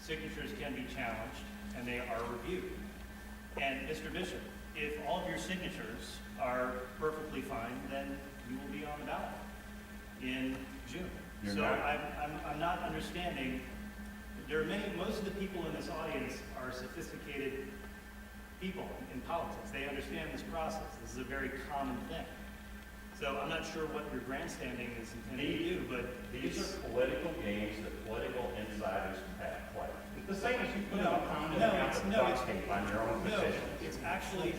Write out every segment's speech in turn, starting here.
signatures can be challenged and they are reviewed. And Mr. Bishop, if all of your signatures are perfectly fine, then you will be on the ballot in June. You're So not. I'm not understanding. There are most of the people in this audience are sophisticated people in politics. They understand this process. This is a very common thing. So I'm not sure what your grandstanding is intended to do, but These are political games that political insiders have played. It's the same as you put out comments on your own petition. It's actually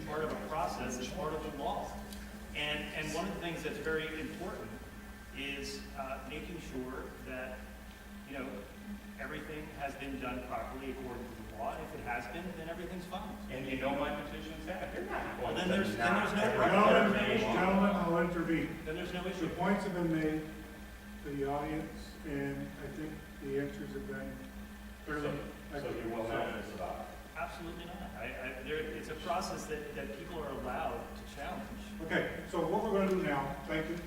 part of a process. It's part of the law. And one of the things that's very important is making sure that everything has been done properly according to the law. If it has been, then everything's fine. And you know my petition's had. They're not Well, going then to there's not no every problem. petition. Gentlemen, I'll intervene. Then there's no The issue. points have been made to the audience, and I think the answers have been fairly. So you will not disavow. Absolutely not. It's a process that people are allowed to challenge. Okay, so what we're going to do now, thank you,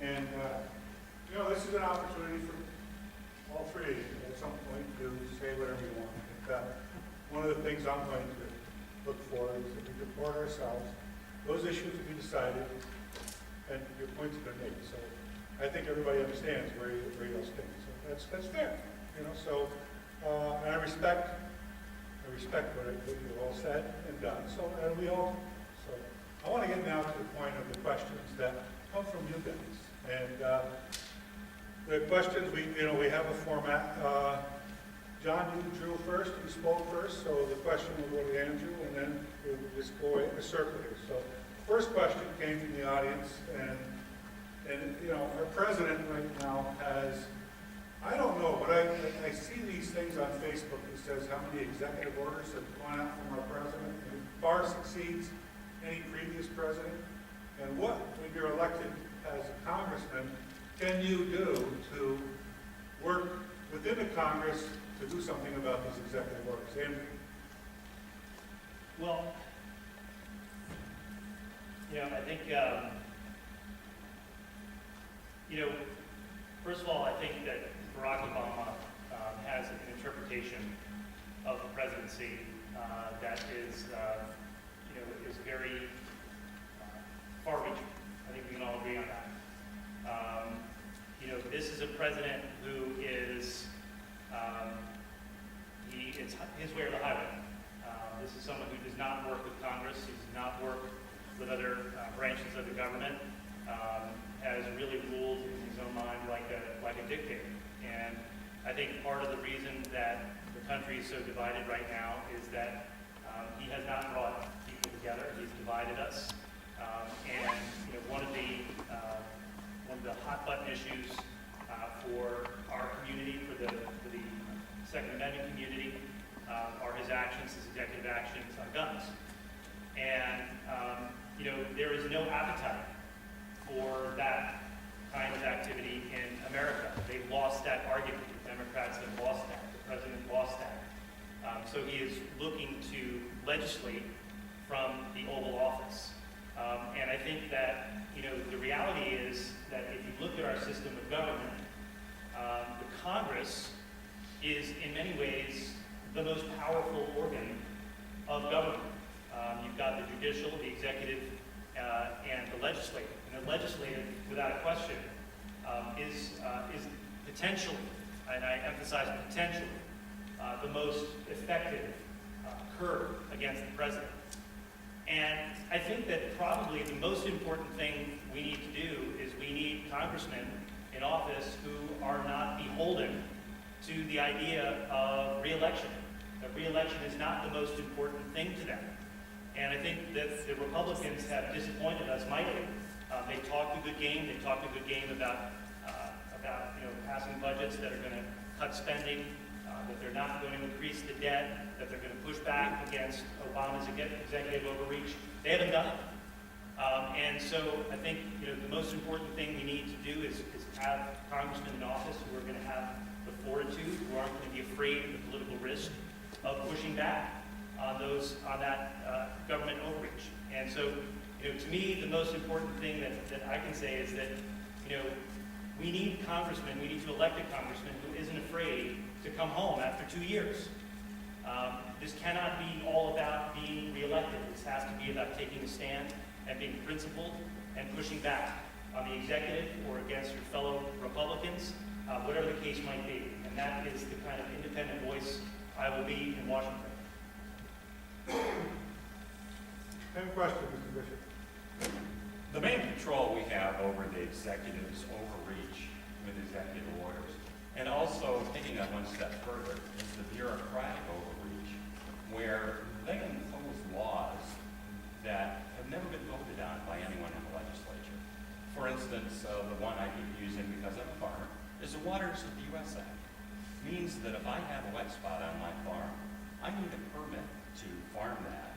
and, this is an opportunity for all three of you at some point to say whatever you want. One of the things I'm going to look for is that we report ourselves, those issues to be decided, and your points have been made. So I think everybody understands where you all stand. So that's fair, So and I respect what you all said and done. So and we all. So I want to get now to the point of the questions that come from you guys. And the questions we have a format. John, you drew first, you spoke first, so the question will go to Andrew, and then we'll just go in a circle here. So, first question came from the audience, and our president right now has, I don't know, but I see these things on Facebook that says how many executive orders have gone out from our president, and it far succeeds any previous president. And what, when you're elected as a congressman, can you do to work within the Congress to do something about these executive orders? Andrew? Well, I think, first of all, I think that Barack Obama has an interpretation of the presidency that is very far-reaching. I think we can all agree on that. This is a president who is, it's his way or the highway. This is someone who does not work with Congress, he does not work with other branches of the government, has really ruled in his own mind like a dictator. And I think part of the reason that the country is so divided right now is that he has not brought people together. He's divided us. And one of the hot button issues for our community, for the Second Amendment community, are his actions, his executive actions on guns. And there is no appetite for that kind of activity in America. They've lost that argument. The Democrats have lost that. The president lost that. So he is looking to legislate from the Oval Office. And I think that, the reality is that if you look at our system of government, the Congress is in many ways the most powerful organ of government. You've got the judicial, the executive, and the legislative. And the legislative, without a question, is potentially, and I emphasize potentially, the most effective curb against the president. And I think that probably the most important thing we need to do is we need congressmen in office who are not beholden to the idea of re-election. That re-election is not the most important thing to them. And I think that the Republicans have disappointed us mightily. They talked a good game. They talked a good game about passing budgets that are going to cut spending, that they're not going to increase the debt, that they're going to push back against Obama's executive overreach. They haven't done it. And so I think the most important thing we need to do is have congressmen in office who are going to have the fortitude, who aren't going to be afraid of the political risk of pushing back on that government overreach. And so, to me, the most important thing that I can say is that, We need congressmen, we need to elect a congressman who isn't afraid to come home after 2 years. This cannot be all about being reelected. This has to be about taking a stand and being principled and pushing back on the executive or against your fellow Republicans, whatever the case might be. And that is the kind of independent voice I will be in Washington. Same question, Mr. Bishop. The main control we have over the executive's overreach with executive orders, and also taking that one step further, is the bureaucratic overreach, where they impose laws that have never been voted on by anyone in the legislature. For instance, the one I keep using because I'm a farmer is the Waters of the U.S. Act. Means that if I have a wet spot on my farm, I need a permit to farm that,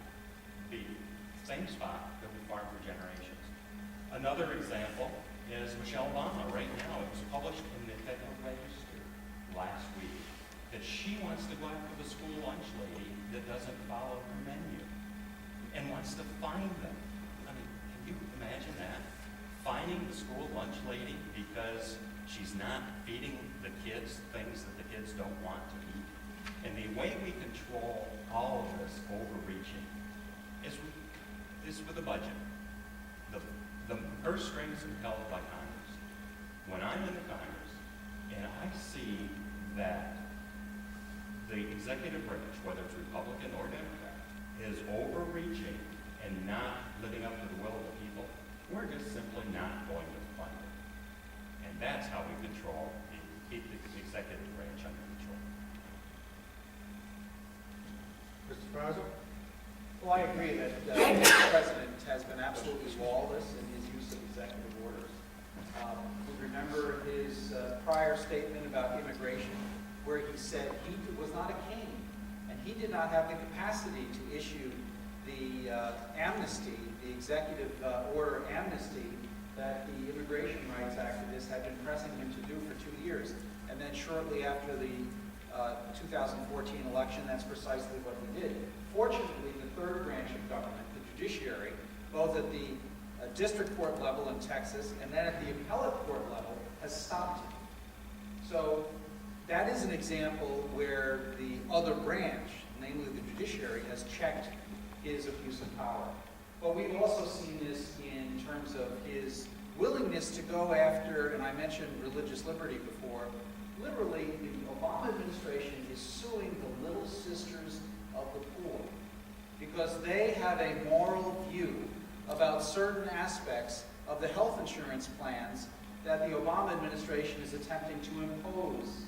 the same spot that we farm for generations. Another example is Michelle Obama right now. It was published in the Federal Register last week that she wants to go after the school lunch lady that doesn't follow her menu and wants to fine them. I mean, can you imagine that? Fining the school lunch lady because she's not feeding the kids things that the kids don't want to eat. And the way we control all of this overreaching is with the budget. The purse strings are held by Congress. When I'm in the Congress and I see that the executive branch, whether it's Republican or Democrat, is overreaching and not living up to the will of the people, we're just simply not going to fund it. And that's how we control, keep the executive branch under control. Mr. Faso? Well, I agree that the President has been absolutely lawless in his use of executive orders. We remember his prior statement about immigration, where he said he was not a king, and he did not have the capacity to issue the amnesty, the executive order amnesty that the immigration rights activists had been pressing him to do for 2 years. And then shortly after the 2014 election, that's precisely what he did. Fortunately, the third branch of government, the judiciary, both at the district court level in Texas and then at the appellate court level, has stopped him. So that is an example where the other branch, namely the judiciary, has checked his abuse of power. But we've also seen this in terms of his willingness to go after, and I mentioned religious liberty before, literally the Obama administration is suing the Little Sisters of the Poor because they have a moral view about certain aspects of the health insurance plans that the Obama administration is attempting to impose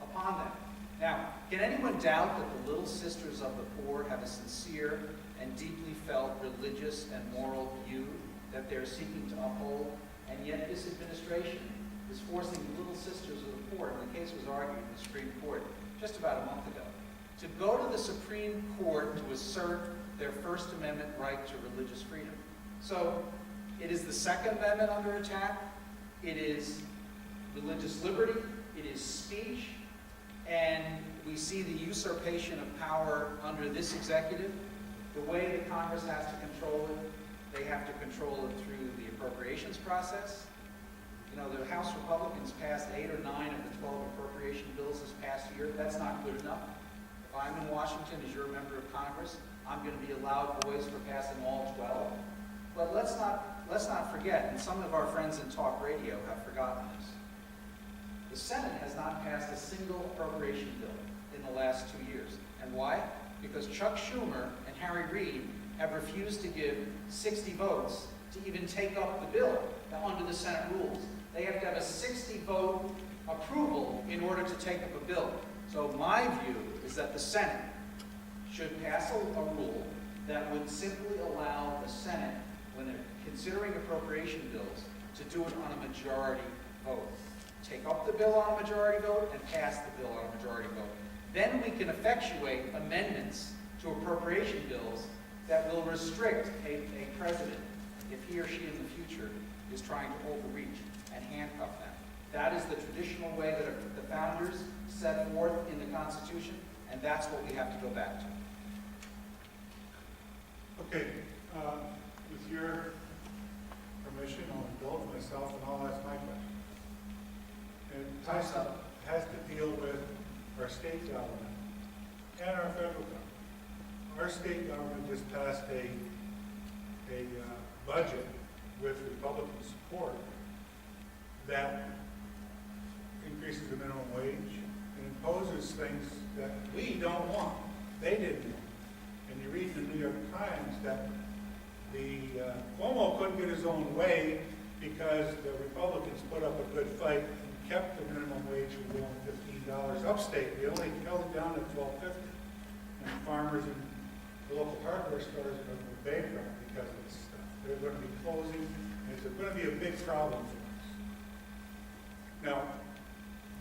upon them. Now, can anyone doubt that the Little Sisters of the Poor have a sincere and deeply felt religious and moral view that they're seeking to uphold? And yet this administration is forcing the Little Sisters of the Poor, and the case was argued in the Supreme Court just about a month ago, to go to the Supreme Court to assert their First Amendment right to religious freedom. So it is the Second Amendment under attack, it is religious liberty, it is speech, and we see the usurpation of power under this executive. The way that Congress has to control it, they have to control it through the appropriations process. You know, the House Republicans passed 8 or 9 of the 12 appropriation bills this past year. That's not good enough. If I'm in Washington as your member of Congress, I'm going to be a loud voice for passing all 12. But let's not forget, and some of our friends in talk radio have forgotten this, the Senate has not passed a single appropriation bill in the last 2 years. And why? Because Chuck Schumer and Harry Reid have refused to give 60 votes to even take up the bill under the Senate rules. They have to have a 60-vote approval in order to take up a bill. So my view is that the Senate should pass a rule that would simply allow the Senate, when they're considering appropriation bills, to do it on a majority vote. Take up the bill on a majority vote and pass the bill on a majority vote. Then we can effectuate amendments to appropriation bills that will restrict a president if he or she in the future is trying to overreach and handcuff them. That is the traditional way that the founders set forth in the Constitution, and that's what we have to go back to. Okay, with your permission, I'll indulge myself and I'll ask my question. has to deal with our state government and our federal government. Our state government just passed a budget with Republican support that increases the minimum wage and imposes things that we don't want. They didn't want. And you read in the New York Times that the Cuomo couldn't get his own way because the Republicans put up a good fight and kept the minimum wage from going $15 upstate. They only held it down at $12.50. And farmers and the local hardware stores are going to go bankrupt because of this stuff. They're going to be closing, and it's going to be a big problem for us. Now,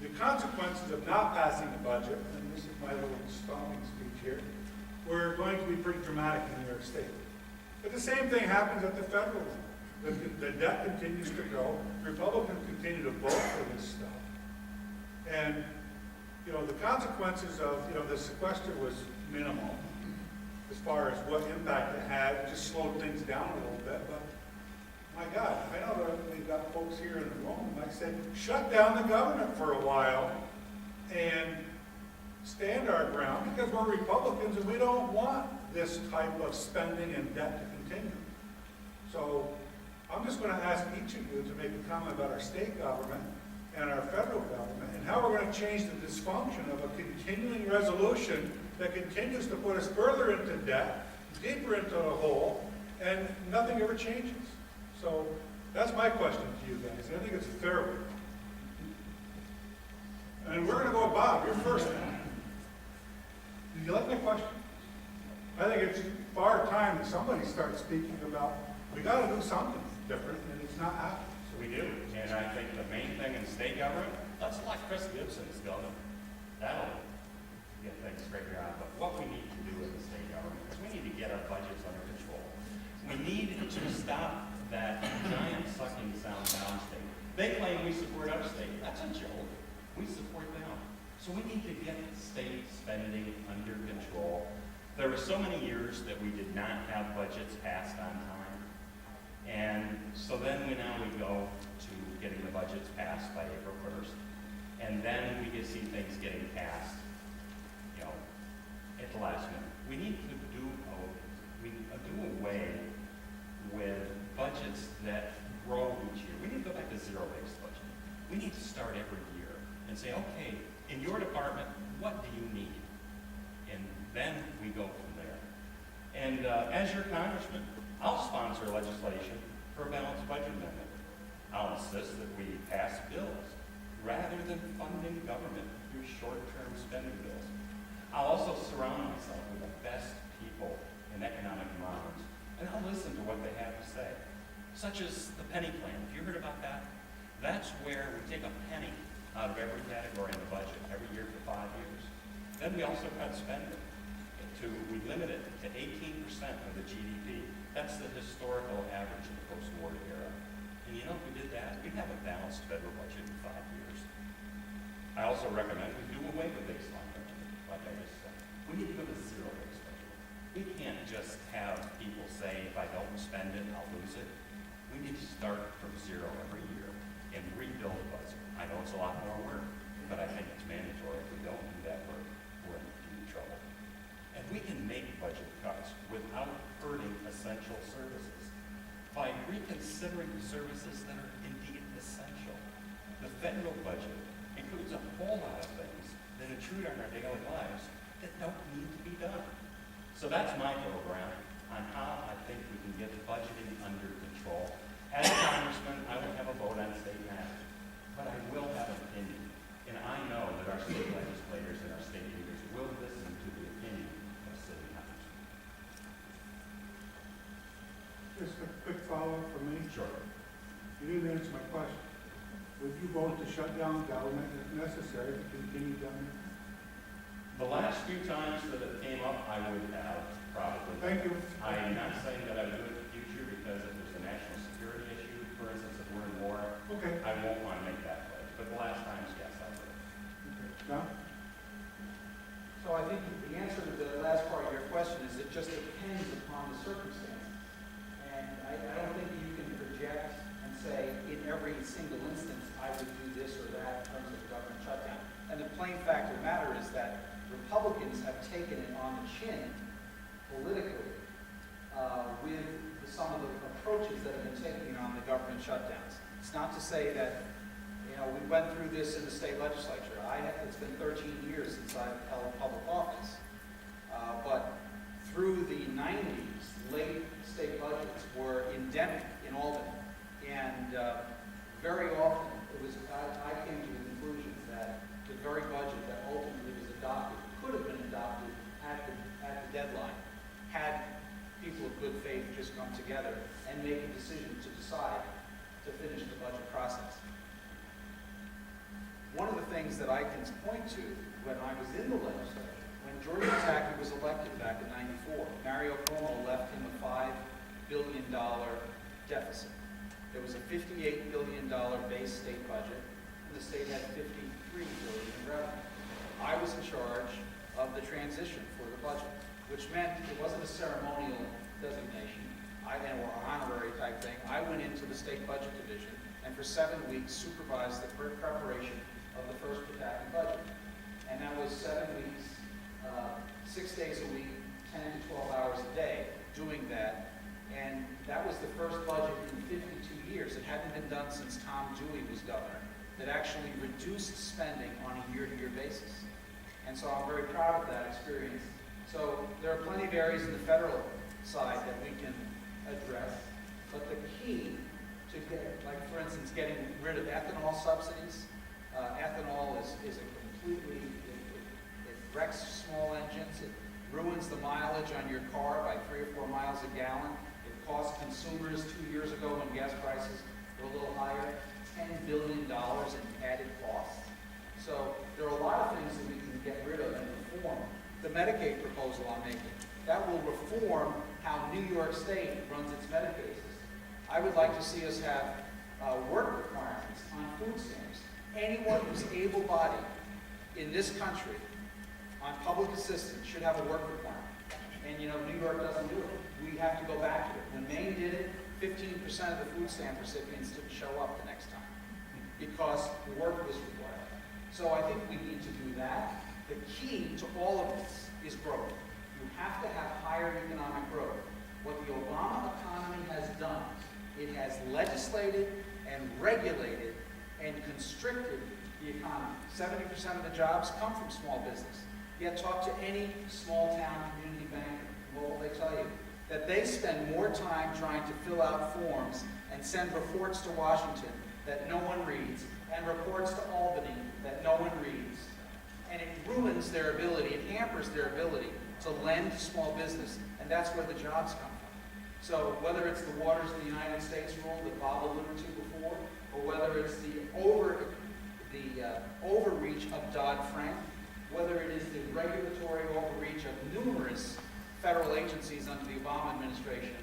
the consequences of not passing the budget, and this is my little stomping speech here, were going to be pretty dramatic in New York State. But the same thing happens at the federal level. The debt continues to grow. Republicans continue to vote for this stuff. And, you know, the consequences of, you know, the sequester was minimal as far as what impact it had. It just slowed things down a little bit. But, my God, I know that we've got folks here in the room who might say, shut down the government for a while and stand our ground because we're Republicans and we don't want this type of spending and debt to continue. So I'm just going to ask each of you to make a comment about our state government and our federal government and how we're going to change the dysfunction of a continuing resolution that continues to put us further into debt, deeper into a hole, and nothing ever changes. So that's my question to you guys. I think it's a fair one. And we're going to go, Bob, you're first now. Did you like my question? I think it's far time that somebody starts speaking about, we got to do something different, and it's not happening. So we do, and I think the main thing in state government, let's elect Chris Gibson as governor. That'll get things straightened out. But what we need to do in the state government is we need to get our budgets under control. We need to stop that giant sucking sound downstate. They claim we support upstate. That's a joke. We support them. So we need to get state spending under control. There were so many years that we did not have budgets passed on time. And so then now we go to getting the budgets passed by April 1st. And then we can see things getting passed, you know, at the last minute. We need to do away with budgets that grow each year. We need to go back to zero-based budget. We need to start every year and say, okay, in your department, what do you need? And then we go from there. And as your congressman, I'll sponsor legislation for a balanced budget amendment. I'll insist that we pass bills rather than funding government through short-term spending bills. I'll also surround myself with the best people in economic minds, and I'll listen to what they have to say, such as the penny plan. Have you heard about that? That's where we take a penny out of every category in the budget every year for 5 years. Then we also cut spending. We limit it to 18% of the GDP. That's the historical average in the post-war era. And you know, if we did that, we'd have a balanced federal budget in 5 years. I also recommend we do away with baseline budget, like I just said. We need to go to zero-based budget. We can't just have people say, if I don't spend it, I'll lose it. We need to start from zero every year and rebuild the budget. I know it's a lot more work, but I think it's mandatory. If we don't do that work, we're in deep trouble. And we can make budget cuts without hurting essential services by reconsidering the services that are indeed essential. The federal budget includes a whole lot of things that intrude on our daily lives that don't need to be done. So that's my program on how I think we can get budgeting under control. As a congressman, I won't have a vote on state matters, but I will have an opinion. And I know that our state legislators and our state leaders will listen to the opinion of city congressmen. Just a quick follow-up from me. Sure. You didn't answer my question. Would you vote to shut down government if necessary to continue government? The last few times that it came up, I would have probably. Thank you. I am not saying that I would do it in the future because if there's a national security issue, for instance, if we're in war, Okay. I won't want to make that pledge. But the last times, yes, I would. Okay. John? So I think the answer to the last part of your question is it just depends upon the circumstance. And I don't think you can project and say in every single instance I would do this or that in terms of government chin politically with some of the approaches that have been taken on the government shutdowns. It's not to say that, we went through this in the state legislature. It's been 13 years since I've held public office. But through the 90s, late state budgets were endemic in Albany. And very often, I came to the conclusion that the very budget that ultimately was adopted could have been adopted at the deadline, had people of good faith just come together and make a decision to decide to finish the budget process. One of the things that I can point to when I was in the legislature, when George Pataki was elected back in '94, Mario Cuomo left him a $5 billion deficit. There was a $58 billion base state budget, and the state had $53 billion in revenue. I was in charge of the transition for the budget, which meant it wasn't a ceremonial designation or honorary type thing. I went into the state budget division and for 7 weeks supervised the preparation of the first Pataki budget. And that was 7 weeks, 6 days a week, 10 to 12 hours a day doing that. And that was the first budget in 52 years. It hadn't been done since Tom Dewey was governor, that actually reduced spending on a year-to-year basis. And so I'm very proud of that experience. So there are plenty of areas in the federal side that we can address, but the key to get, like for instance, getting rid of ethanol subsidies. Ethanol is a completely, it wrecks small engines, it ruins the mileage on your car by 3 or 4 miles a gallon. It cost consumers 2 years ago when gas prices were a little higher, $10 billion in added costs. So there are a lot of things that we can get rid of and reform. The Medicaid proposal I'm making, that will reform how New York State runs its Medicaid system. I would like to see us have work requirements on food stamps. Anyone who's able-bodied in this country on public assistance should have a work requirement. And New York doesn't do it. We have to go back to it. When Maine did it, 15% of the food stamp recipients didn't show up the next time because work was required. So I think we need to do that. The key to all of this is growth. You have to have higher economic growth. What the Obama economy has done, it has legislated and regulated and constricted the economy. 70% of the jobs come from small business. Yet talk to any small town community banker, what will they tell you? That they spend more time trying to fill out forms and send reports to Washington that no one reads, and reports to Albany that no one reads. And it ruins their ability, it hampers their ability to lend to small business, and that's where the jobs come from. So whether it's the Waters of the United States rule that Bob alluded to before, or whether it's the overreach of Dodd-Frank, whether it is the regulatory overreach of numerous federal agencies under the Obama administration,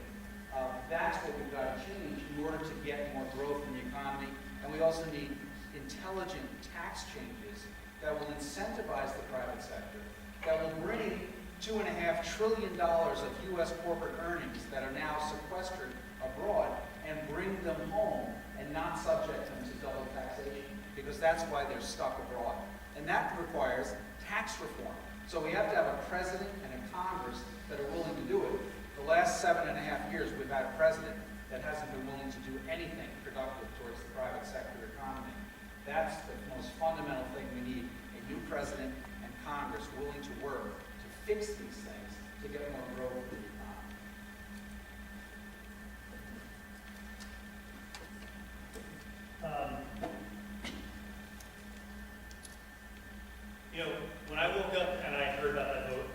that's what we've got to change in order to get more growth in the economy. And we also need intelligent tax changes that will incentivize the private sector, that will bring $2.5 trillion of U.S. corporate earnings that are now sequestered abroad and bring them home and not subject them to double taxation, because that's why they're stuck abroad. And that requires tax reform. So we have to have a president and a Congress that are willing to do it. The last 7.5 years, we've had a president that hasn't been willing to do anything productive towards the private sector economy. That's the most fundamental thing we need, a new president and Congress willing to work to fix these things to get more growth in the economy. When I woke up and I heard about that vote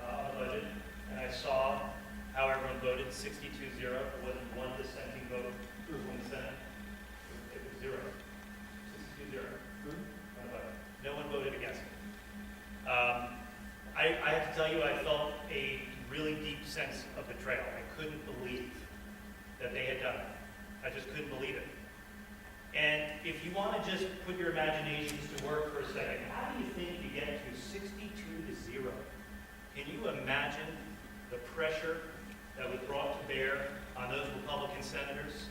on the budget, and I saw how everyone voted, 62-0, there wasn't one dissenting vote in the Senate. It was 0. 62-0. On the budget. No one voted against it. I have to tell you, I felt a really deep sense of betrayal. I couldn't believe that they had done it. I just couldn't believe it. And if you want to just put your imaginations to work for a second, how do you think you get to 62-0? Can you imagine the pressure that was brought to bear on those Republican senators?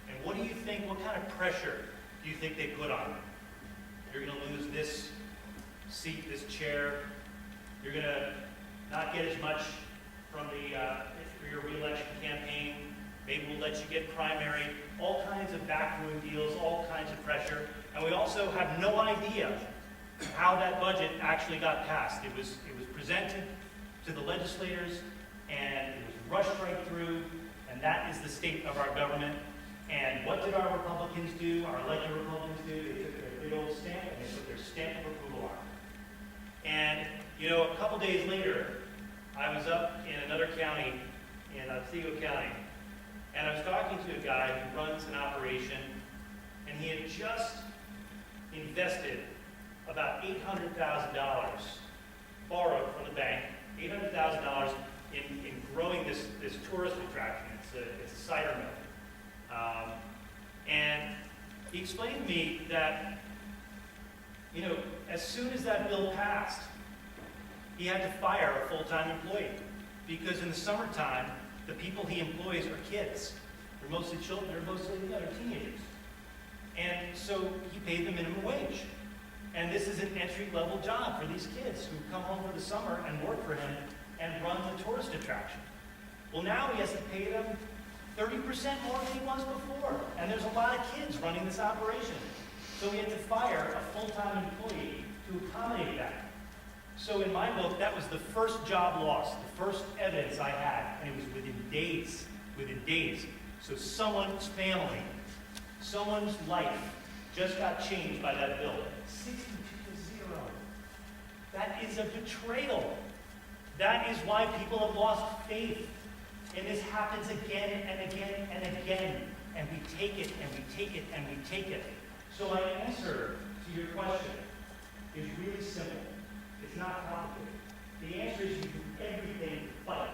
And what do you think, what kind of pressure do you think they put on them? You're going to lose this seat, this chair. You're going to not get as much from for your re-election campaign. Maybe we'll let you get primary, all kinds of backroom deals, all kinds of pressure. And we also have no idea how that budget actually got passed. It was presented to the legislators, and it was rushed right through, and that is the state of our government. And what did our Republicans do, our elected Republicans do? They took their big old stamp and they put their stamp of approval on it. And, you know, a couple days later, I was up in another county, in Otsego County, and I was talking to a guy who runs an operation, and he had just invested about $800,000, borrowed from the bank, $800,000 in growing this tourist attraction. It's a cider mill. And he explained to me that, you know, as soon as that bill passed, he had to fire a full-time employee, because in the summertime, the people he employs are kids. They're mostly children, they're mostly they're teenagers. And so he paid the minimum wage. And this is an entry-level job for these kids who come home for the summer and work for him and run the tourist attraction. Well, now he has to pay them 30% more than he was before. And there's a lot of kids running this operation. So he had to fire a full-time employee to accommodate that. So in my book, that was the first job loss, the first evidence I had, and it was within days. So someone's family, someone's life just got changed by that bill. 62-0. That is a betrayal. That is why people have lost faith. And this happens again and again and again. And we take it and we take it and we take it. So my answer to your question is really simple. It's not complicated. The answer is you do everything to fight.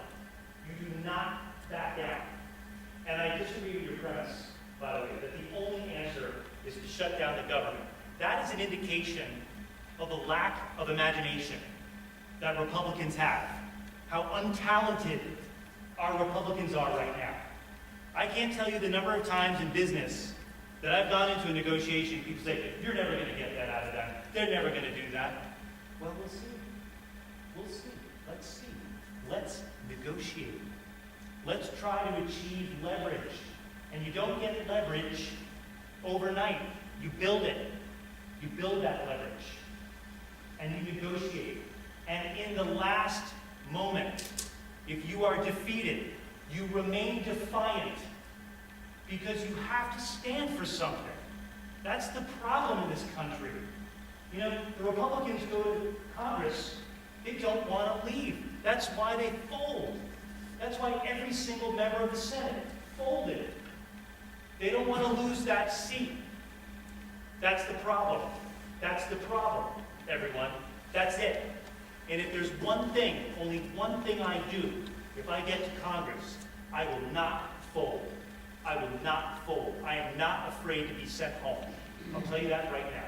You do not back down. And I disagree with your premise, by the way, that the only answer is to shut down the government. That is an indication of the lack of imagination that Republicans have. How untalented our Republicans are right now. I can't tell you the number of times in business that I've gone into a negotiation, people say, you're never going to get that out of them. They're never going to do that. Well, we'll see. We'll see. Let's see. Let's negotiate. Let's try to achieve leverage. And you don't get leverage overnight. You build it. You build that leverage. And you negotiate. And in the last moment, if you are defeated, you remain defiant. Because you have to stand for something. That's the problem in this country. You know, the Republicans go to Congress, they don't want to leave. That's why they fold. That's why every single member of the Senate folded. They don't want to lose that seat. That's the problem. That's the problem, everyone. That's it. And if there's one thing, only one thing I do, if I get to Congress, I will not fold. I will not fold. I am not afraid to be sent home. I'll tell you that right now.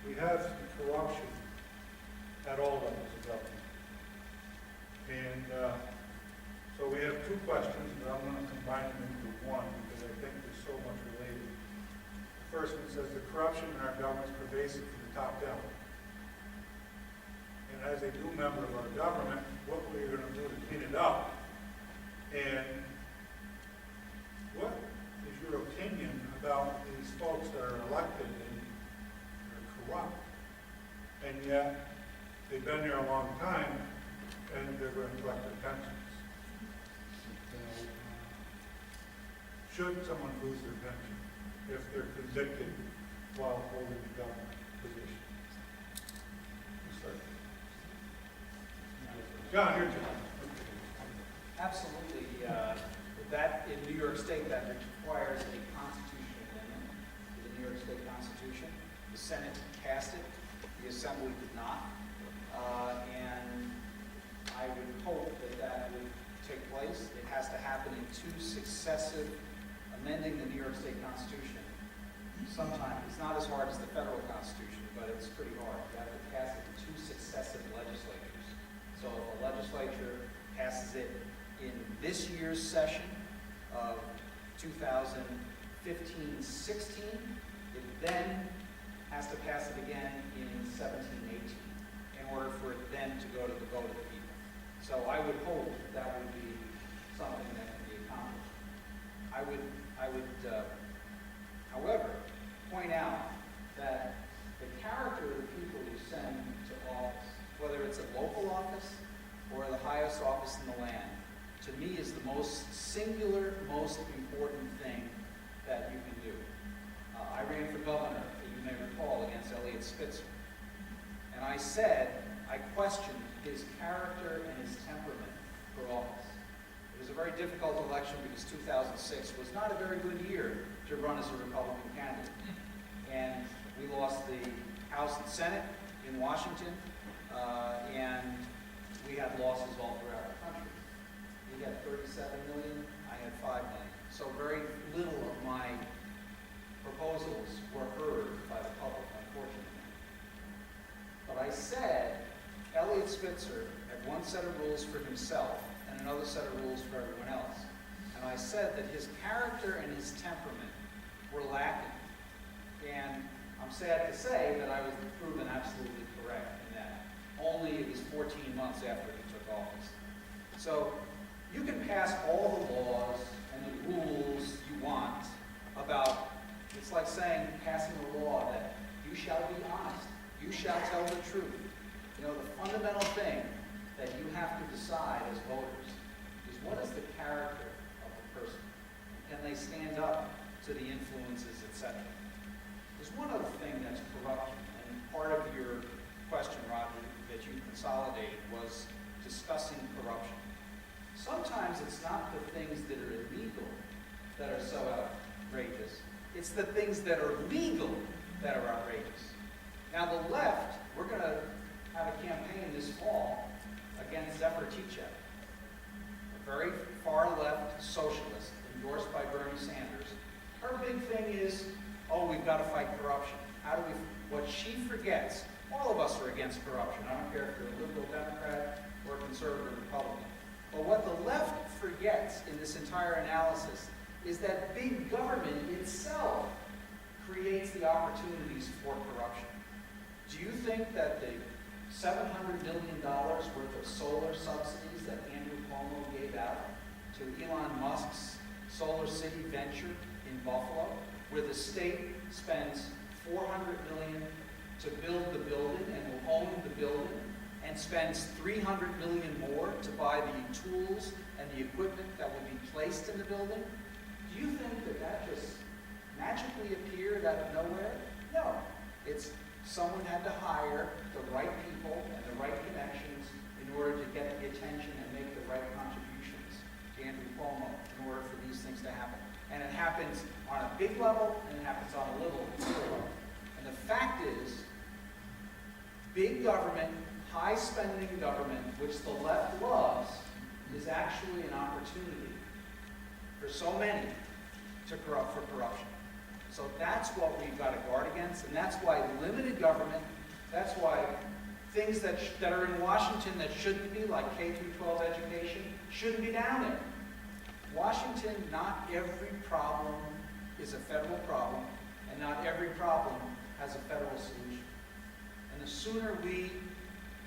We have corruption at all levels of government. And so we have two questions, but I'm going to combine them into one because I think they're so much related. The first one says the corruption in our government is pervasive from the top down. And as a new member of our government, what we're going to do to clean it up. And what is your opinion about these folks that are elected and are corrupt? And yet, they've been there a long time, and they're going to collect their pensions. You know, should someone lose their pension if they're convicted while holding the government position? You start. John, here, John. Absolutely. That in New York State, that requires a constitutional amendment to the New York State Constitution. The Senate passed it. The Assembly did not. And I would hope that that would take place. It has to happen in two successive, amending the New York State Constitution. Sometimes, it's not as hard as the federal Constitution, but it's pretty hard. You have to pass it in two successive legislatures. So if a legislature passes it in this this year's session of 2015-16. It then has to pass it again in 17-18 in order for it then to go to the vote of the people. So I would hope that would be something that can be accomplished. I would, however, point out that the character of the people you send to office, whether it's a local office or the highest office in the land, to me is the most singular, most important thing that you can do. I ran for governor, you may recall, against Elliott Spitzer. And I said, I questioned his character and his temperament for office. It was a very difficult election because 2006 was not a very good year to run as a Republican candidate. And we lost the House and Senate in Washington, and we had losses all throughout the country. He had 37 million, I had 5 million. So very little of my proposals were heard by the public, unfortunately. But I said, Elliott Spitzer had one set of rules for himself and another set of rules for everyone else. And I said that his character and his temperament were lacking. And I'm sad to say that I was proven absolutely correct in that. Only it was 14 months after he took office. So you can pass all the laws and the rules you want about, it's like saying, passing a law that you shall be honest, you shall tell the truth. You know, the fundamental thing that you have to decide as voters is what is the character of the person? Can they stand up to the influences, etc.? There's one other thing that's corruption, and part of your question, Roger, that you consolidated was discussing corruption. Sometimes it's not the things that are illegal that are so outrageous. It's the things that are legal that are outrageous. Now the left, we're going to have a campaign this fall against Zephyr Teachout, a very far left socialist endorsed by Bernie Sanders. Her big thing is, oh, we've got to fight corruption. How do we, what she forgets, all of us are against corruption. I don't care if you're a liberal Democrat or a conservative Republican. But what the left forgets in this entire analysis is that big government itself creates the opportunities for corruption. Do you think that the $700 million worth of solar subsidies that Andrew Cuomo gave out to Elon Musk's Solar City venture in Buffalo, where the state spends $400 million to build the building and will own the building, and spends $300 million more to buy the tools and the equipment that will be placed in the building? Do you think that that just magically appeared out of nowhere? No. It's someone had to hire the right people and the right connections in order to get the attention and make the right contributions to Andrew Cuomo in order for these things to happen. And it happens on a big level, and it happens on a little level. And the fact is, big government, high-spending government, which the left loves, is actually an opportunity for so many to corrupt for corruption. So that's what we've got to guard against, and that's why limited government, that's why things that are in Washington that shouldn't be, like K-12 education, shouldn't be down there. Washington, not every problem is a federal problem, and not every problem has a federal solution. And the sooner we,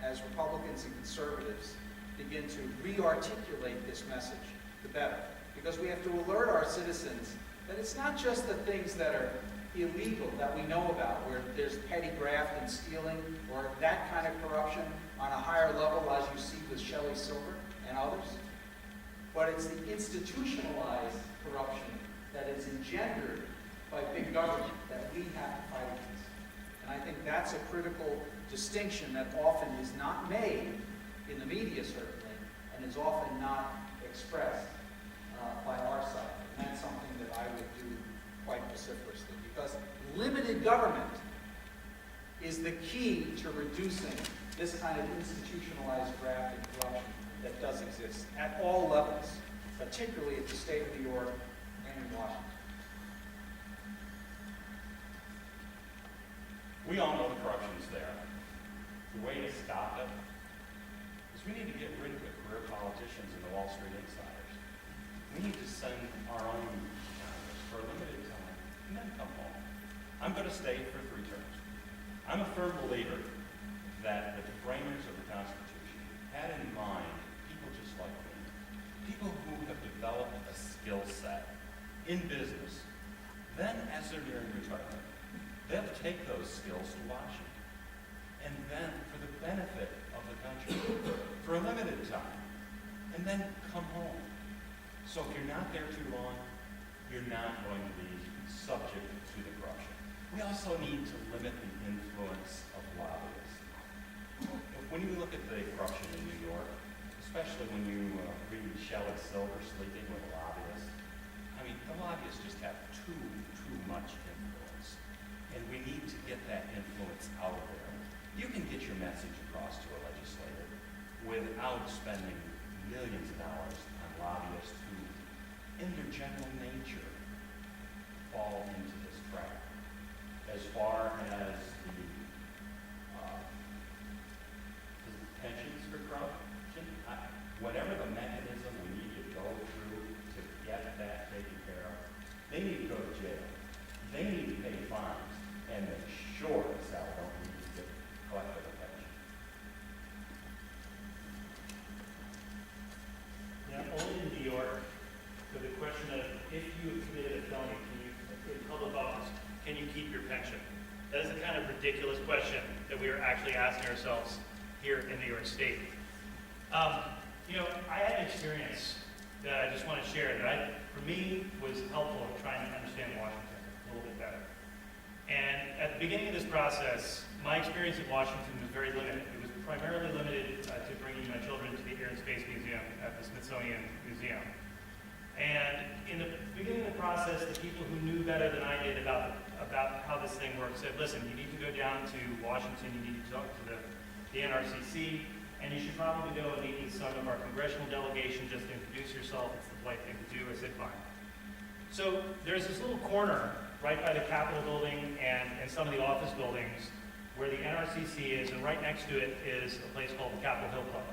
as Republicans and conservatives, begin to re-articulate this message, the better. Because we have to alert our citizens that it's not just the things that are illegal that we know about, where there's petty graft and stealing, or that kind of corruption on a higher level, as you see with Shelley Silver and others. But it's the institutionalized corruption that is engendered by big government that we have to fight against. And I think that's a critical distinction that often is not made in the media, certainly, and is often not expressed by our side. And that's something that I would do quite vociferously, because limited government is the key to reducing this kind of institutionalized graft and corruption that does exist at all levels, particularly at the state of New York and in Washington. We all know the corruption is there. The way to stop it is we need to get rid of the career politicians and the Wall Street insiders. We need to send our own Congress for a limited time and then come home. I'm going to stay for 3 terms. I'm a firm believer that the framers of the Constitution had in mind people just like me, people who have developed a skill set in business. Then, as they're nearing retirement, they'll take those skills to Washington. And then, for the benefit of the country, for a limited time, and then come home. So if you're not there too long, you're not going to be subject to the corruption. We also need to limit the influence of lobbyists. When you look at the corruption in New York, especially when you read Shelley Silver Sleeping with a Lobbyist, I mean, the lobbyists just have too much influence. And we need to get that influence out of there. You can get your message across to a legislator without spending millions of dollars on lobbyists who, in their general nature, fall into this trap. As far as the pensions for corruption, whatever the mechanism we need to go through to get that taken care of, they need to go to jail. They need to pay fines, and they sure as hell don't need to get collected a pension. Now, only in New York, for the question of if you have committed a felony, in public office, can you keep your pension? That is the kind of ridiculous question that we are actually asking ourselves here in New York State. I had an experience that I just want to share that for me was helpful in trying to understand Washington a little bit better. And at the beginning of this process, my experience at Washington was very limited. It was primarily limited to bringing my children to the Air and Space Museum at the Smithsonian Museum. And in the beginning of the process, the people who knew better than I did about how this thing works said, listen, you need to go down to Washington, you need to talk to the NRCC, and you should probably go and meet with some of our congressional delegation, just to introduce yourself. It's the polite thing to do. I said, fine. So there's this little corner right by the Capitol building and some of the office buildings where the NRCC is, and right next to it is a place called the Capitol Hill Club.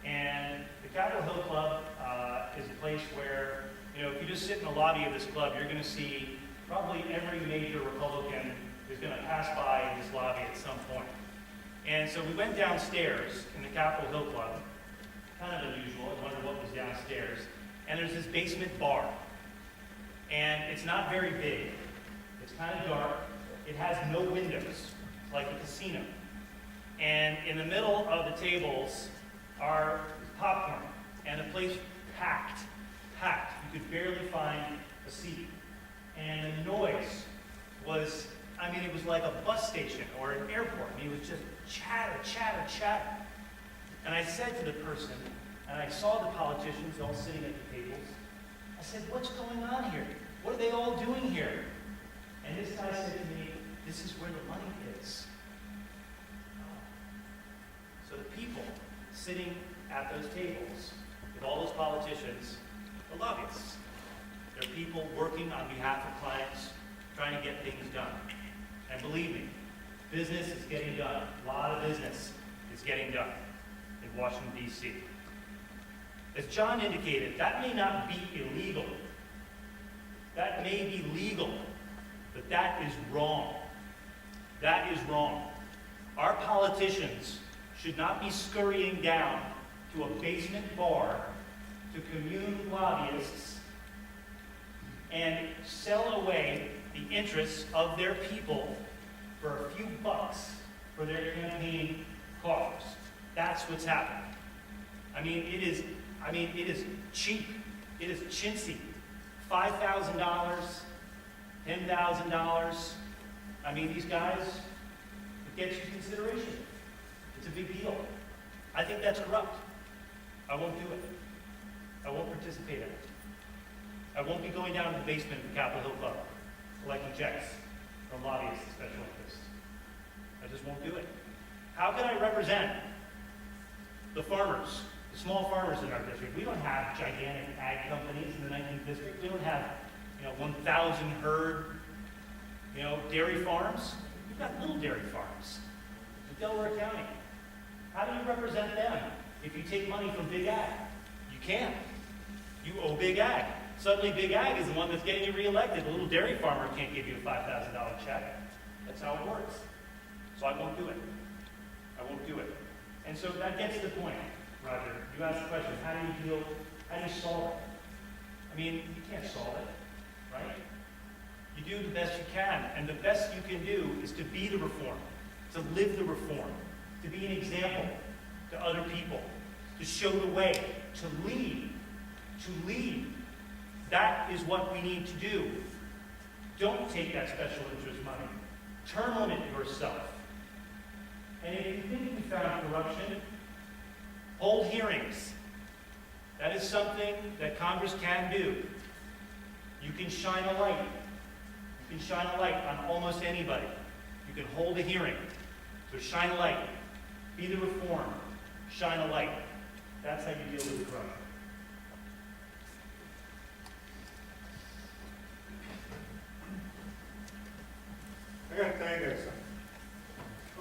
And the Capitol Hill Club is a place where, if you just sit in the lobby of this club, you're going to see probably every major Republican is going to pass by in this lobby at some point. And so we went downstairs in the Capitol Hill Club, kind of unusual. I wondered what was downstairs. And there's this basement bar. And it's not very big. It's kind of dark. It has no windows, like a casino. And in the middle of the tables are popcorn, and the place packed. You could barely find a seat. And the noise was, it was like a bus station or an airport. It was just chatter. And I said to the person, and I saw the politicians all sitting at the tables, I said, what's going on here? What are they all doing here? And this guy said to me, this is where the money is. So the people sitting at those tables with all those politicians are lobbyists. They're people working on behalf of clients, trying to get things done. And believe me, business is getting done. A lot of business is getting done in Washington, D.C. As John indicated, that may not be illegal. That may be legal, but that is wrong. That is wrong. Our politicians should not be scurrying down to a basement bar to commune with lobbyists and sell away the interests of their people for a few bucks for their campaign coffers. That's what's happening. It is cheap. It is chintzy. $5,000, $10,000. These guys, it gets you consideration. It's a big deal. I think that's corrupt. I won't do it. I won't participate in it. I won't be going down to the basement of the Capitol Hill Club, collecting checks from lobbyists and special interests. I just won't do it. How can I represent the farmers, the small farmers in our district? We don't have gigantic ag companies in the 19th district. We don't have, 1,000 herd, dairy farms. We've got little dairy farms in Delaware County. How do you represent them if you take money from big ag? You can't. You owe Big Ag. Suddenly Big Ag is the one that's getting you reelected. The little dairy farmer can't give you a $5,000 check. That's how it works. So I won't do it. I won't do it. And so that gets to the point, Roger. You asked the question, how do you solve it? I mean, you can't solve it, right? You do the best you can, and the best you can do is to be the reform, to live the reform, to be an example to other people, to show the way, to lead, to lead. That is what we need to do. Don't take that special interest money. Turn on it yourself. And if you think we found corruption, hold hearings. That is something that Congress can do. You can shine a light. You can shine a light on almost anybody. You can hold a hearing. So shine a light. Be the reform. Shine a light. That's how you deal with corruption. I gotta tell you guys something.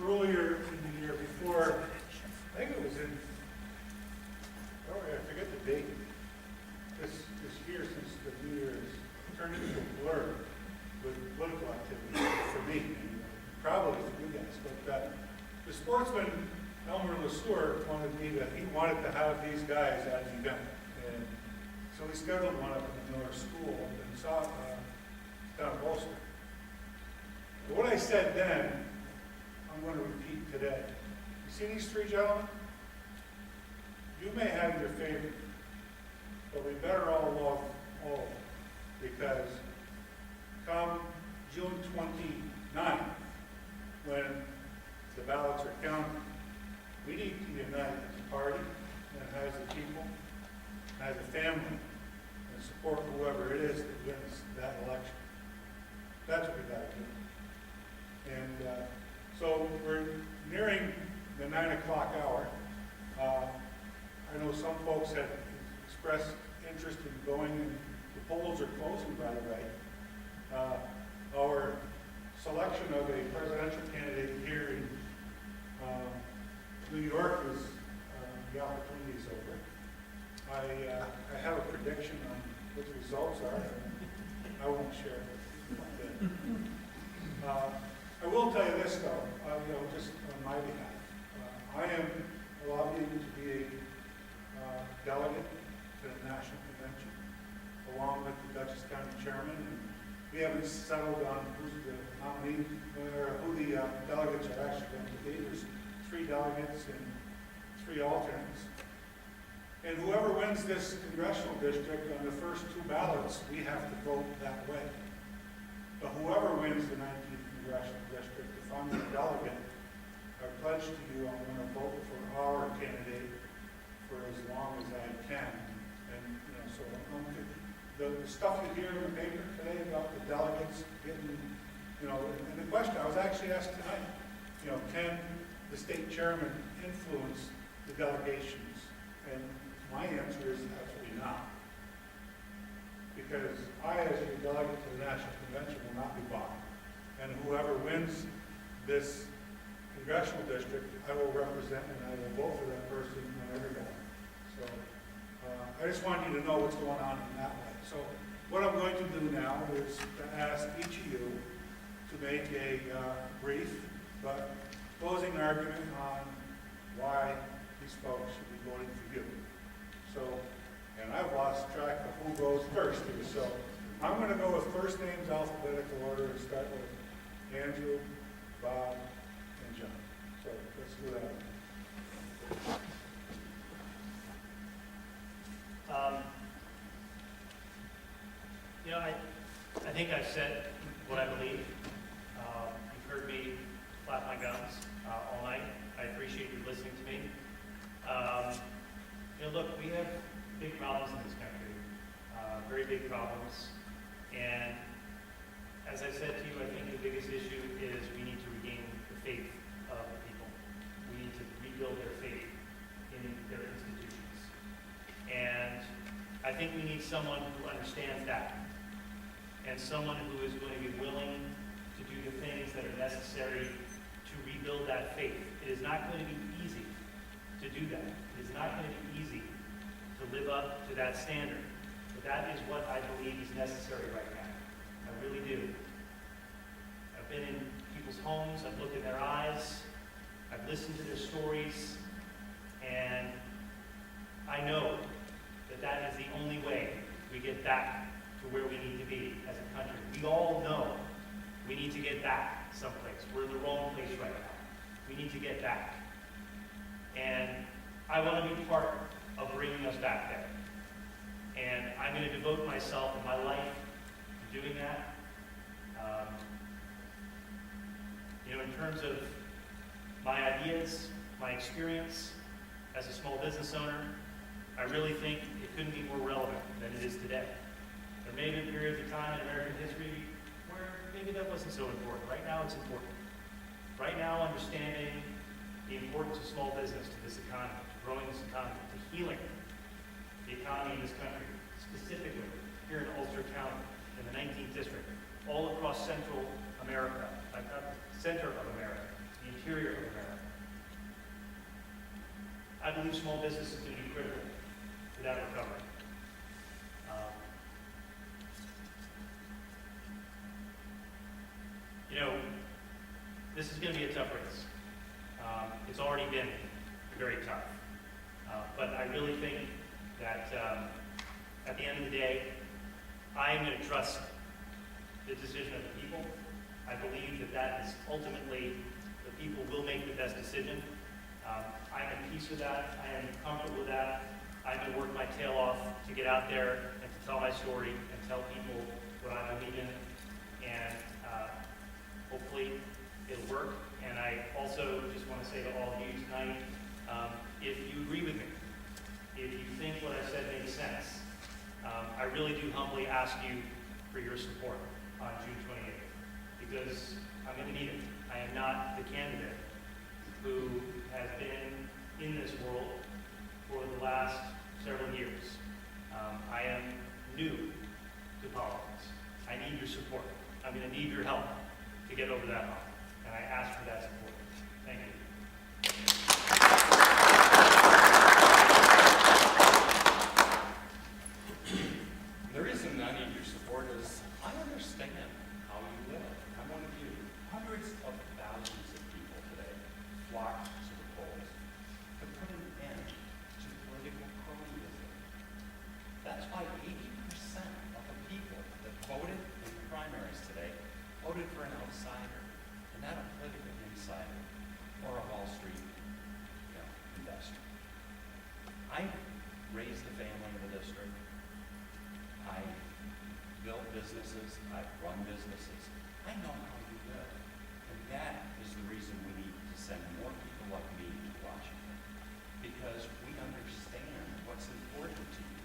Earlier in the year, before, I think it was in, oh, I forget the date, this year, since the New Year's turned into a blur with political activity for me, and probably for you guys, but the sportsman, Elmer LeSueur, he wanted to have these guys at an event, and so we scheduled one up in another school in South, down in Bolster. What I said then, I'm going to repeat today. You see these three gentlemen? You may have your favorite, but we better all love all of them, because come June 29th, when the ballots are counted, we need to unite as a party and as a people, and as a family, and support whoever it is that wins that election. That's what we got to do. And so we're nearing the 9 o'clock hour. I know some folks have expressed interest in going, and the polls are closing, by the way. Our selection of a presidential candidate here in New York is, the opportunity is over. I have a prediction on what the results are. I won't share it. I will tell you this, though, just on my behalf. I am lobbying to be a delegate to the National Convention, along with the Dutchess County Chairman. And we haven't settled on who's the nominee, or who the delegates are actually going to be. There's 3 delegates and 3 alternates. And whoever wins this congressional district on the first 2 ballots, we have to vote that way. But whoever wins the 19th congressional district, if I'm the delegate, I pledge to you I'm going to vote for our candidate for as long as I can. And, so the stuff you hear in the paper today about the delegates getting, and the question I was actually asked tonight, can the state chairman influence the delegations? And my answer is absolutely not. Because I, as your delegate to the National Convention, will not be bought. And whoever wins this congressional district, I will represent, and I will vote for that person on every ballot. So I just want you to know what's going on in that way. So what I'm going to do now is to ask each of you to make a brief but closing argument on why these folks should be voting for you. So, and I've lost track of who goes first here, so I'm going to go with first names, alphabetical order, and start with Andrew, Bob, and John. So let's do that. I think I've said what I believe. You've heard me flap my gums all night. I appreciate you listening to me. Look, we have big problems in this country, very big problems. And as I said to you, I think the biggest issue is we need to regain the faith of the people. We need to rebuild their faith in their institutions. And I think we need someone who understands that, and someone who is going to be willing to do the things that are necessary to rebuild that faith. It is not going to be easy to do that. It is not going to be easy to live up to that standard. But that is what I believe is necessary right now. I really do. I've been in people's homes, I've looked in their eyes, I've listened to their stories, and I know that that is the only way we get back to where we need to be as a country. We all know we need to get back someplace. We're in the wrong place right now. We need to get back. And I want to be part of bringing us back there. And I'm going to devote myself and my life to doing that. In terms of my ideas, my experience as a small business owner, I really think it couldn't be more relevant than it is today. There may have been periods of time in American history where maybe that wasn't so important. Right now it's important. Right now, understanding the importance of small business to this economy, to growing this economy, to healing the economy in this country, specifically here in Ulster County, in the 19th District, all across Central America, center of America, the interior of America. I believe small business is going to be critical to that recovery. This is going to be a tough race. It's already been very tough. But I really think that at the end of the day, I am going to trust the decision of the people. I believe that that is ultimately, the people will make the best decision. I'm at peace with that. I am comfortable with that. I'm going to work my tail off to get out there and to tell my story and tell people what I believe in. And hopefully it'll work. And I also just want to say to all of you tonight, if you agree with me, if you think what I said makes sense, I really do humbly ask you for your support on June 28th, because I'm going to need it. I am not the candidate who has been in this world for the last several years. I am new to politics. I need your support. I'm going to need your help to get over that hump, and I ask for that support. Thank you. The reason I need your support is I understand how you live. I'm one of you. Hundreds of thousands of people today flock to the polls to put an end to political cronyism. That's why 80% of the people that voted in the primaries today voted for an outsider, and not a political insider or a Wall Street investor. I raised a family in the district. I built businesses. I've run businesses. I know how you live. And that is the reason we need to send more people like me to Washington. Because we understand what's important to you.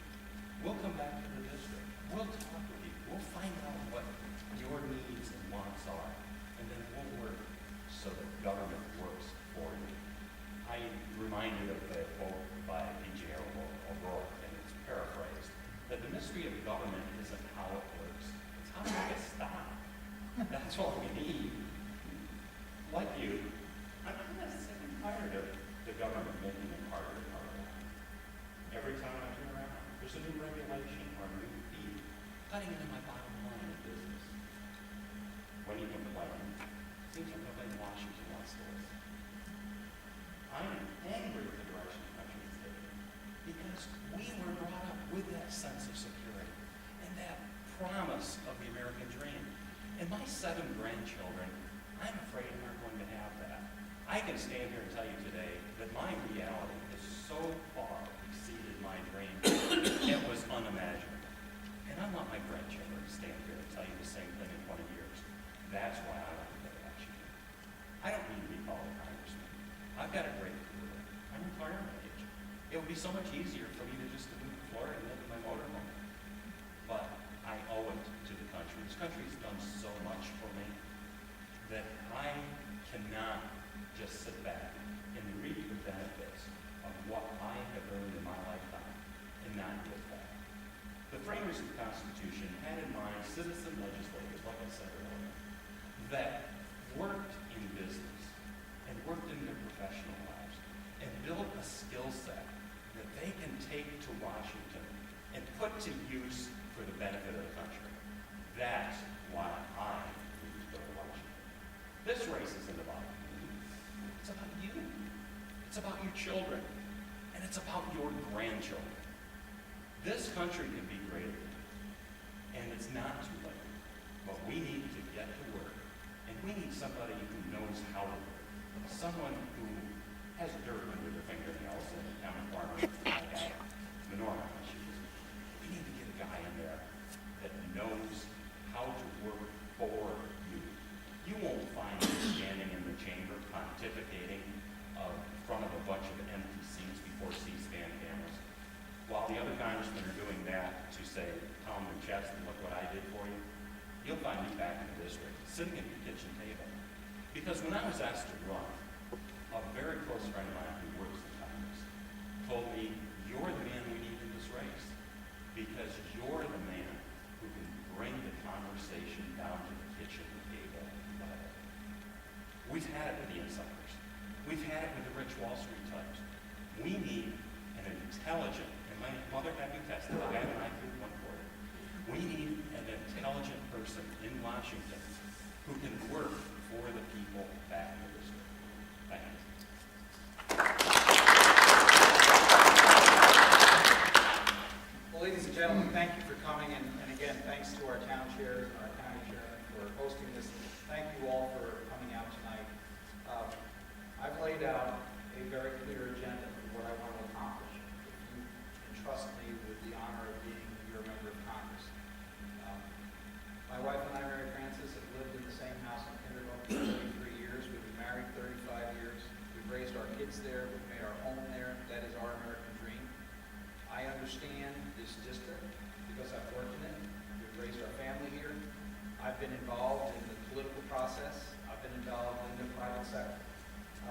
We'll come back to the district. We'll talk with you. We'll find out what your needs and wants are. And then we'll work so that government works for you. I reminded of the quote by P.J. O'Rourke, and it's paraphrased, that the mystery of government isn't how it works, it's how to make it stop. That's what we need. Like you, I'm kind of sick and tired of the government making it harder and harder. Every time I turn around, there's a new regulation or a new fee cutting into my bottom line of business. When you complain, it seems like nobody in Washington wants to listen. I'm angry with the direction the country is taking because we were brought up with that sense of security and that promise of the American dream. And my 7 grandchildren, I'm afraid aren't going to have that. I can stand here and tell you today that my reality has so far exceeded my dream, it was unimaginable. And I want my grandchildren to stand here and tell you the same thing in 20 years. That's why I want to get action. I don't need to be called a congressman. I've got a great career. I'm retirement age. It would be so much easier for me to just move to Florida and live in my motorhome. But I owe it to the country. This country has done so much for me that I cannot just sit back and reap the benefits of what I have earned in my lifetime and not give back. The framers of the Constitution had in mind citizen legislators, like I said earlier, that worked in business and worked in their professional lives and built a skill set that they can take to Washington and put to use for the benefit of the country. That's why I need to go to Washington. This race isn't about me. It's about you. It's about your children. And it's about your grandchildren. This country can be greater. And it's not too late. But we need to get to work. And we need somebody who knows how to work. Someone who has dirt under their fingernails and a county farmer like I have, manure on my shoes. We need to get a guy in there that knows how to work for you. You won't find me standing in the chamber pontificating in front of a bunch of empty seats before C-SPAN cameras, while the other congressmen are doing that to say, pound their chest and look what I did for you. You'll find me back in the district, sitting at your kitchen table. Because when I was asked to run, a very close friend of mine who works in Congress told me, you're the man we need in this race, because you're the man who can bring the conversation down to the kitchen table level. We've had it with the insiders. We've had it with the rich Wall Street types. We need an intelligent, and my mother had me testify, and I did one quarter. We need an intelligent person in Washington who can work for the people back in the district. Thank you. Well, ladies and gentlemen, thank you for coming, and again, thanks to our town chairs and our county chairman for hosting this. Thank you all for coming out tonight. I've laid out a very clear agenda for what I want to accomplish. If you entrust me with the honor of being your member of Congress. My wife and I, Mary Frances, have lived in the same house in Kindergarten for 33 years. We've been married 35 years. We've raised our kids there. We've made our home there. That is our American dream. I understand this district because I've worked in it. We've raised our family here. I've been involved in the political process. I've been involved in the private sector.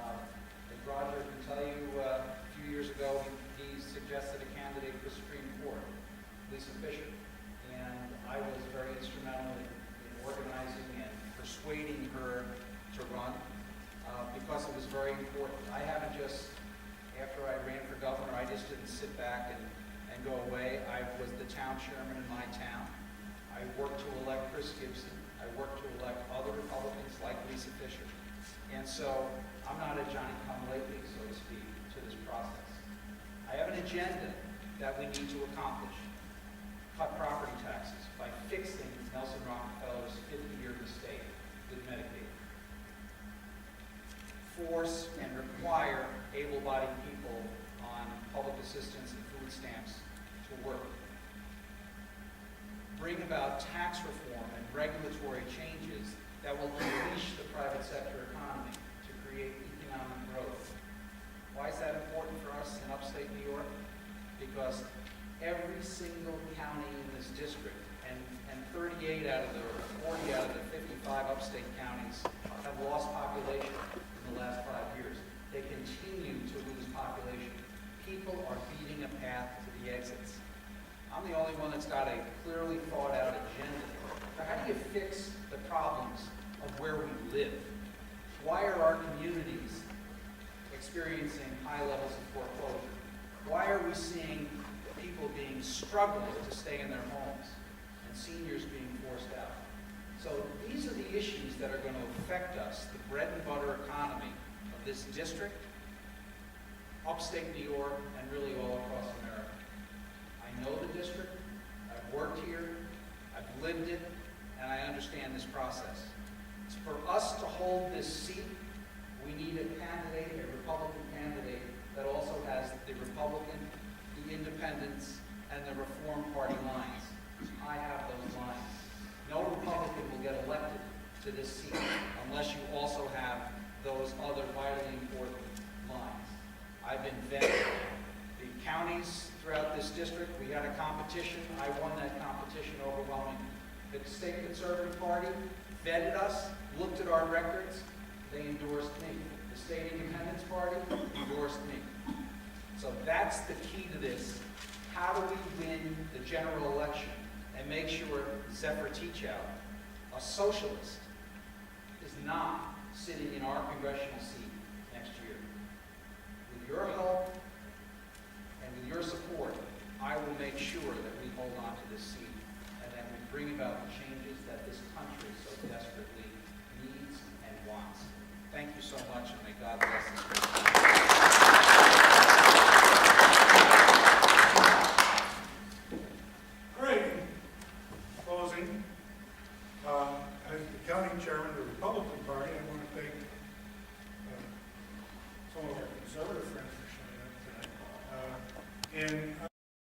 As Roger can tell you, a few years ago, he suggested a candidate for Supreme Court, Lisa Fisher. And I was very instrumental in organizing and persuading her to run because it was very important. I haven't just, after I ran for governor, I just didn't sit back and go away. I was the town chairman in my town. I worked to elect Chris Gibson. I worked to elect other Republicans like Lisa Fisher. And so I'm not a Johnny-come-lately, so to speak, to this process. I have an agenda that we need to accomplish. Cut property taxes by fixing Nelson Rockefeller's 50-year mistake with Medicaid. Force and require able-bodied people on public assistance and food stamps to work. Bring about tax reform and regulatory changes that will unleash the private sector economy to create economic growth. Why is that important for us in upstate New York? Because every single county in this district, and 38 out of the 40 out of the 55 upstate counties have lost population in the last 5 years. They continue to lose population. People are beating a path to the exits. I'm the only one that's got a clearly thought out agenda. So how do you fix the problems of where we live? Why are our communities experiencing high levels of foreclosure? Why are we seeing people being struggling to stay in their homes and seniors being forced out? So these are the issues that are going to affect us, the bread and butter economy of this district, upstate New York, and really all across America. I know the district, I've worked here, I've lived it, and I understand this process. It's for us to hold this seat, we need a candidate, a Republican candidate, that also has the Republican, the Independents, and the Reform Party lines. I have those lines. No Republican will get elected to this seat unless you also have those other vitally important lines. I've been vetted. The counties throughout this district, we had a competition. I won that competition overwhelmingly. The State Conservative Party vetted us, looked at our records, they endorsed me. The State Independence Party endorsed me. So that's the key to this. How do we win the general election and make sure Zephyr Teachout, a socialist, is not sitting in our congressional seat next year? With your help and with your support, I will make sure that this seat, and that we bring about the changes that this country so desperately needs and wants. Thank you so much, and may God bless this great country. Great. Closing. As the county chairman of the Republican Party, I want to thank some of our conservative friends for showing up tonight. And